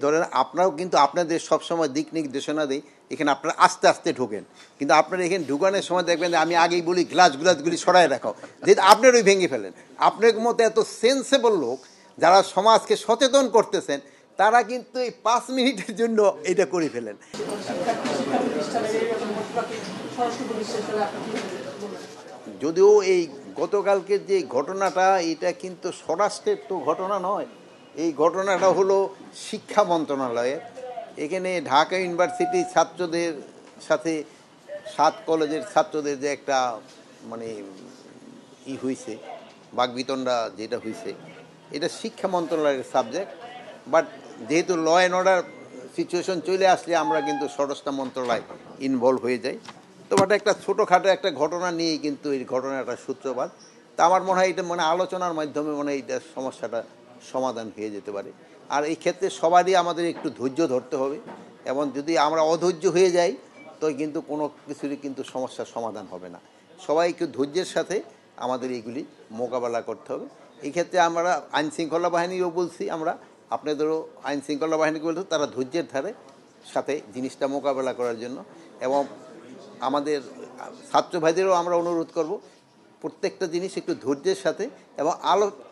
ধরেন আপনারাও কিন্তু আপনাদের সবসময় দিক নির্দেশনা দিই, এখানে আপনারা আস্তে আস্তে ঢোকেন, কিন্তু আপনারা এখানে ঢুকানোর সময় দেখবেন যে আমি আগেই বলি গ্লাসগুলি সরায় রাখো, যেহেতু আপনারই ভেঙে ফেলেন। আপনার মতো এত সেন্সেবল লোক যারা সমাজকে সচেতন করতেছেন তারা কিন্তু এই 5 মিনিটের জন্য এটা করে ফেলেন। যদিও এই গতকালকের যে ঘটনাটা এটা কিন্তু স্বরাষ্ট্রের তো ঘটনা নয়, এই ঘটনাটা হলো শিক্ষা মন্ত্রণালয়ের। এখানে ঢাকা ইউনিভার্সিটির ছাত্রদের সাথে 7 কলেজের ছাত্রদের যে একটা মানে হয়েছে, বাকবিতণ্ডা যেটা হয়েছে, এটা শিক্ষা মন্ত্রণালয়ের সাবজেক্ট। বাট যেহেতু ল অ্যান্ড অর্ডার সিচুয়েশন চলে আসলে আমরা কিন্তু স্বরাষ্ট্র মন্ত্রণালয় ইনভলভ হয়ে যাই। তো বাট একটা ছোটোখাটো একটা ঘটনা নিয়েই কিন্তু এই ঘটনাটা সূত্রপাত। তা আমার মনে হয় এটা আলোচনার মাধ্যমে এটা সমস্যাটা সমাধান হয়ে যেতে পারে। আর এই ক্ষেত্রে সবারই আমাদের একটু ধৈর্য ধরতে হবে, এবং যদি আমরা অধৈর্য হয়ে যাই তো কিন্তু কোনো কিছুরই কিন্তু সমস্যার সমাধান হবে না। সবাই একটু ধৈর্যের সাথে আমাদের এইগুলি মোকাবেলা করতে হবে। এই ক্ষেত্রে আমরা আইনশৃঙ্খলা বাহিনীও বলছি, আমরা আপনাদেরও আইনশৃঙ্খলা বাহিনীকে বলছি তারা ধৈর্যের ধারে সাথে জিনিসটা মোকাবেলা করার জন্য। এবং আমাদের ছাত্র ভাইদেরও আমরা অনুরোধ করব প্রত্যেকটা জিনিস একটু ধৈর্যের সাথে এবং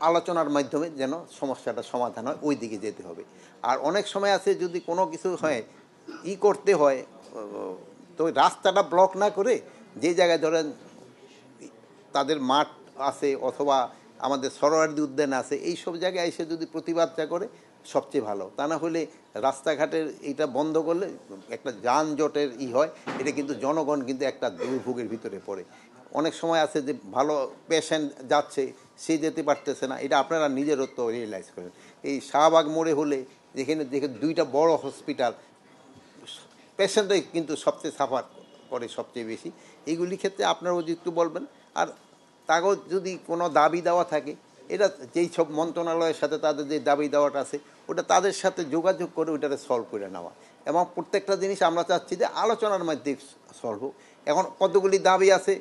আলোচনার মাধ্যমে যেন সমস্যাটা সমাধান হয়, ওই দিকে যেতে হবে। আর অনেক সময় আছে যদি কোনো কিছু হয় করতে হয়, তো রাস্তাটা ব্লক না করে যে জায়গায় ধরেন তাদের মাঠ আছে অথবা আমাদের সরোয়ার্দী উদ্যান আছে, এই সব জায়গায় এসে যদি প্রতিবাদটা করে সবচেয়ে ভালো। তা না হলে রাস্তাঘাটের এইটা বন্ধ করলে একটা যানজটের হয়, এটা কিন্তু জনগণ কিন্তু একটা দুর্ভোগের ভিতরে পড়ে। অনেক সময় আছে যে ভালো পেশেন্ট যাচ্ছে, সে যেতে পারতেছে না, এটা আপনারা নিজেরও তো রিয়েলাইজ করেন। এই শাহবাগ মোড়ে হলে যেখানে দেখে 2টা বড় হসপিটাল, পেশেন্টরাই কিন্তু সবচেয়ে সাফার করে সবচেয়ে বেশি। এইগুলি ক্ষেত্রে আপনারাও যদি একটু বলবেন। আর তাকেও যদি কোনো দাবি দেওয়া থাকে, এটা যেই সব মন্ত্রণালয়ের সাথে তাদের যে দাবি দেওয়াটা আছে ওটা তাদের সাথে যোগাযোগ করে ওইটাকে সলভ করে নেওয়া। এবং প্রত্যেকটা জিনিস আমরা চাচ্ছি যে আলোচনার মধ্যে সলভ হোক। এখন কতগুলি দাবি আছে,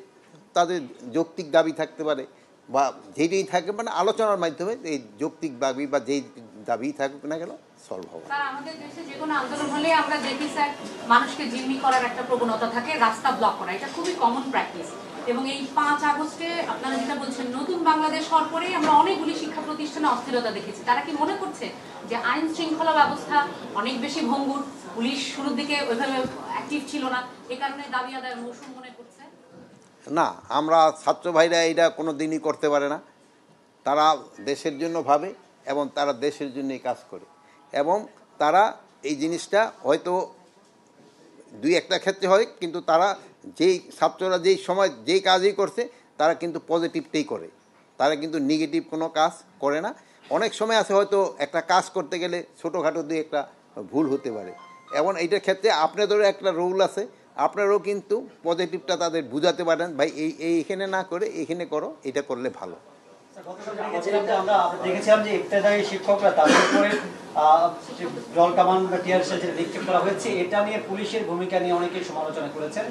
তাদের যৌক্তিক দাবি থাকতে পারে বা যেটাই থাকে, আলোচনার মাধ্যমে এই যৌক্তিক দাবি বা যেই দাবি থাকুক না কেন সলভ হবে। আমাদের দেশে যে কোনো আন্দোলন হলে আমরা দেখি স্যার, মানুষকে জিম্মি করার একটা প্রবণতা থাকে, রাস্তা ব্লক করা, এটা খুবই কমন প্র্যাকটিস। এবং এই 5 আগস্টে আপনারা যেটা বলছেন নতুন বাংলাদেশ হওয়ার পরে আমরা অনেকগুলি শিক্ষা প্রতিষ্ঠানে অস্থিরতা দেখেছি। তারা কি মনে করছে যে আইন শৃঙ্খলা ব্যবস্থা অনেক বেশি ভঙ্গুর, পুলিশ শুরুর দিকে ওইভাবে অ্যাক্টিভ ছিল না, এ কারণে দাবি আদায়ের মৌসুম মনে করছে? না, আমরা ছাত্র ভাইরা এটা কোনো দিনই করতে পারে না। তারা দেশের জন্য ভাবে এবং তারা দেশের জন্যই কাজ করে। এবং তারা এই জিনিসটা হয়তো 2-1টা ক্ষেত্রে হয়, কিন্তু তারা যেই ছাত্ররা যেই সময় যেই কাজই করছে তারা কিন্তু পজিটিভটাই করে, তারা কিন্তু নেগেটিভ কোনো কাজ করে না। অনেক সময় আছে হয়তো একটা কাজ করতে গেলে ছোটোখাটো 2-1টা ভুল হতে পারে, এবং এইটার ক্ষেত্রে আপনাদেরও একটা রুল আছে, আপনারাও কিন্তু পজিটিভটা তাদের বুঝাতে পারেন, ভাই এইখানে না করে এইখানে করো, এটা করলে ভালো। আমরা দেখেছিলাম যে ইফতেদায়ী শিক্ষকরা তাদের উপরে জল কামান বা টিয়ার শেল নিক্ষেপ করা হয়েছে, এটা নিয়ে পুলিশের ভূমিকা নিয়ে অনেকেই সমালোচনা করেছেন।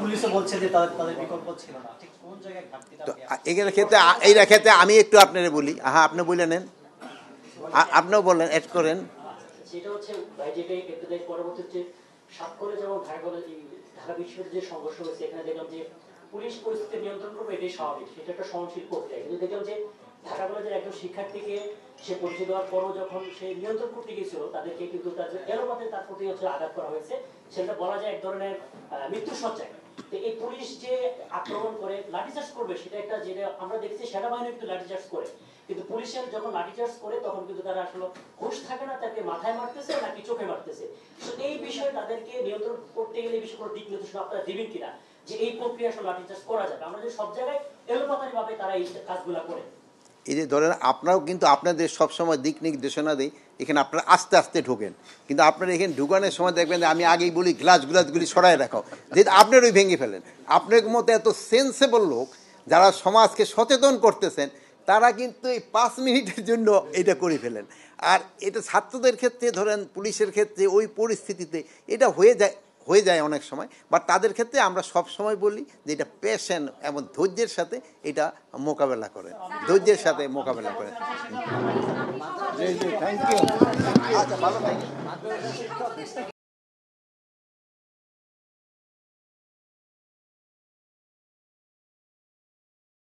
পুলিশও বলছে যে তাদের বিকল্প ছিল না। ঠিক কোন জায়গায় ঘাটতিটা? এইটার ক্ষেত্রে আমি একটু আপনারা বলি। আপনি বলে নেন, আপনিও বলেন, এড করেন। সেটা হচ্ছে ইফতেদায়ী পরবর্তীতে 7 কলেজ এবং ঢাকা বিশ্ববিদ্যালয়ের যে সংঘর্ষ হয়েছে, এখানে দেখলাম যে পুলিশ পরিস্থিতি নিয়ন্ত্রণ করবে, এটাই স্বাভাবিক, সেটা একটা সহনশীল প্রক্রিয়া। কিন্তু দেখলাম যে ঢাকা কলেজের একজন শিক্ষার্থীকে সে পরিচয় দেওয়ার পরও যখন সে নিয়ন্ত্রণ করতে গিয়েছিল, তাদেরকে কিন্তু এলোপাতে তার প্রতি আঘাত করা হয়েছে। সেটা বলা যায় এক ধরনের মৃত্যুসজ্জায়। তো এই পুলিশ যে আক্রমণ করে লাঠিচার্জ করবে, সেটা একটা, যেটা আমরা দেখছি সেনাবাহিনী কিন্তু লাঠিচার্জ করে, কিন্তু পুলিশের যখন লাঠিচার্জ করে তখন কিন্তু তারা আসলে হুঁশ থাকে না, তাকে মাথায় মারতেছে নাকি চোখে মারতেছে। তো এই বিষয়ে তাদেরকে নিয়ন্ত্রণ করতে গেলে বিষয়ে কোনো দিক নির্দেশনা আপনারা দিবেন কিনা, যে এই প্রক্রিয়া আসলে লাঠিচার্জ করা যাবে? আমরা যে সব জায়গায় এলোপাতারি ভাবে তারা এই কাজগুলো করে। এই যে ধরেন আপনারাও কিন্তু আপনাদের সবসময় দিক নির্দেশনা দিই, এখানে আপনারা আস্তে আস্তে ঢোকেন, কিন্তু আপনারা এখানে ঢুকানোর সময় দেখবেন যে আমি আগেই বলি গ্লাসগুলি সরায় রাখো, যেহেতু আপনারই ভেঙে ফেলেন। আপনার মতো এত সেন্সেবল লোক যারা সমাজকে সচেতন করতেছেন তারা কিন্তু এই 5 মিনিটের জন্য এটা করে ফেলেন। আর এটা ছাত্রদের ক্ষেত্রে ধরেন, পুলিশের ক্ষেত্রে ওই পরিস্থিতিতে এটা হয়ে যায় অনেক সময়, বাট তাদের ক্ষেত্রে আমরা সব সময় বলি যে এটা পেশেন্ট এবং ধৈর্যের সাথে এটা মোকাবেলা করে, ধৈর্যের সাথে মোকাবেলা করে। আপনি সবার জি জি, থ্যাংক ইউ। আচ্ছা, ভালো, থ্যাংক ইউ।